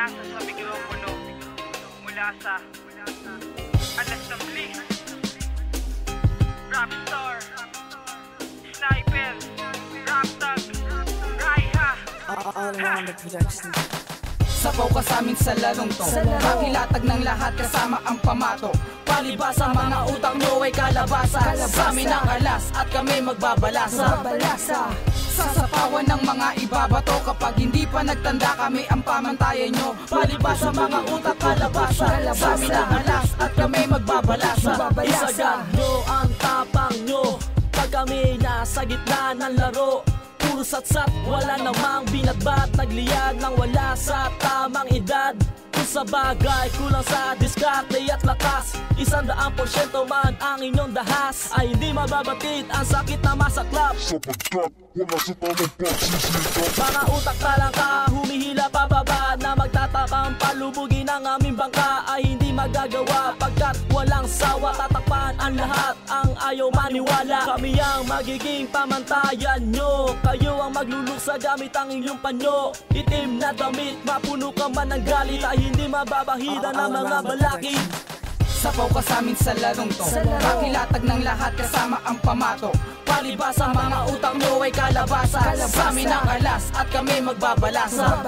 Nasa sa mikropono mula sa Alas ng Bliss, Rapstar, Sniper, Raptag, Raiha, all around the production. Sapaw ka sa amin sa larong to, pakilatag ng lahat kasama ang pamato. Palibasa mga utang nyo ay kalabasa, sa amin ang alas at kami magbabalasa. Sasapawan ng mga ibabato kapag hindi pa nagtanda kami ang pamantayan nyo. Palibasa mga utak kalabasa, sa amin ang alas at kami magbabalasa. Isagad nyo ang tapang nyo pag kami nasa gitna ng laro. Puro satsat, wala namang binatbat, nagliyad nang wala sa tamang edad. Kung sa bagay, kulang sa diskarte at lakas, 100% man ang inyong dahas, ay hindi mababatid ang sakit na masaklap, sapagkat wala sa tamang pagsisikap. mga utak talangka, humihila pababa, na magtatakang palubugin ang aming bangka ay hindi magagawa, pagkat walang sawa. Tatakpan ang lahat ang ayaw maniwala. Kami ang magiging pamantayan nyo, kayo ang magluluksa gamit ang inyong panyo. Itim na damit, mapuno ka man ng galit, ay hindi mababahiran ng mga balakid. Sapaw ka sa amin sa larong to, pakilatag ng lahat kasama ang pamato. Palibasa mga utang nyo ay kalabasa, sa amin ang alas at kami magbabalasa.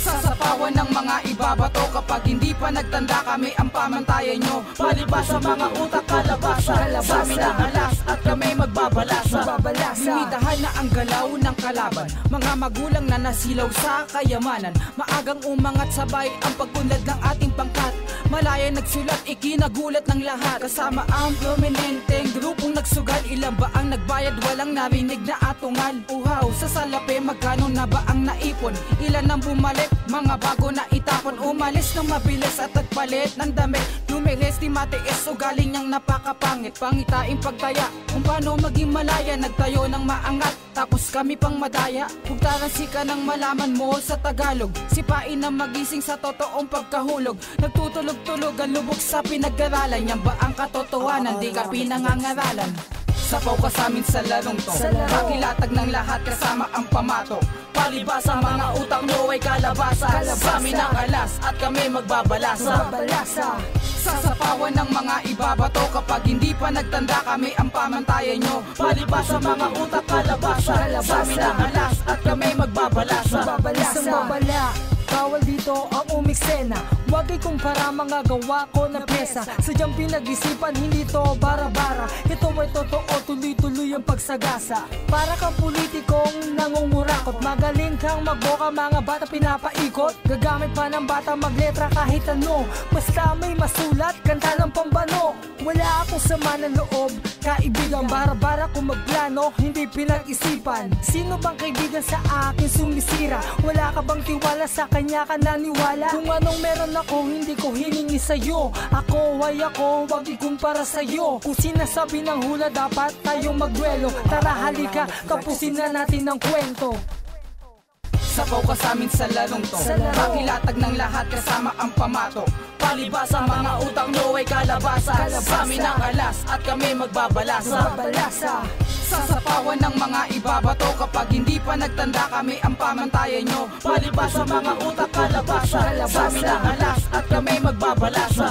Sasapawan ng mga ibabato kapag hindi pa nagtanda kami ang pamantayan nyo. Palibasa mga utak kalabasa, sa amin ang alas at kami magbabalasa. Limitahan na ang galaw ng kalaban, mga magulang na nasilaw sa kayamanan. Maagang umangat sabay ang pagpunlad ng ating pangkat, malaya nagsulat ikinagulat ng lahat. Kasama ang prominenteng grupong nagsugal, ilan ba ang nagbayad walang narinig na atungal. Uhaw sa salapi, magkano na ba ang naipon? Ilan ang bumalik, mga bago na itapon. Umalis ng mabilis at nagpalit ng damit, lumilis di matiis o galing niyang napakapangit. Pangitain pagtaya kung paano maging malaya, nagtayo ng maangat tapos kami pang madaya. Pugtaransi ka ng malaman mo sa Tagalog, sipain na magising sa totoong pagkahulog. Nagtutulog-tulog ang lubog sa pinag-aralan, yan ba ang katotohanan? Di ka pinangangaralan. Sapaw ka sa amin sa larong to, pakilatag ng lahat kasama ang pamato. Palibasa mga utang nyo ay kalabasa, sa amin ang alas at kami magbabalasa. Sasapawan ng mga ibabato kapag hindi pa nagtanda kami ang pamantayan nyo. Palibasa mga utak kalabasa, sa amin ang alas at kami magbabalasa. Isang babala, bawal dito ang umiksena. Huwag ikumpara mga gawa ko na pyesa, sadyang pinag-isipan, hindi to bara-bara. Ito ay totoo, tuloy-tuloy ang pagsagasa. Para kang politikong nangungurakot, magaling kang magboka, mga bata pinapaikot. Gagamit pa ng bata magletra kahit ano, basta may masulat, kanta ng pambano. Wala akong sama ng loob, kaibigan, bara-bara kung magplano, hindi pinag-isipan. Sino bang kaibigan sa akin sumisira? Wala ka bang tiwala sa kanya ka naniwala? Kung anong meron ako, hindi ko hiningi sa'yo. Ako ay ako, wag ikumpara sa'yo. Kung sinasabi ng hula, dapat tayong magduelo. Tara halika, tapusin na natin ang kwento. Sapaw ka sa amin sa larong to, pakilatag ng lahat kasama ang pamato. Palibasa mga utang nyo ay kalabasa, sa amin ang alas at kami magbabalasa. Sasapawan ng mga ibabato kapag hindi pa nagtanda kami ang pamantayan nyo. Palibasa mga utak kalabasa, sa amin ang alas at kami magbabalasa.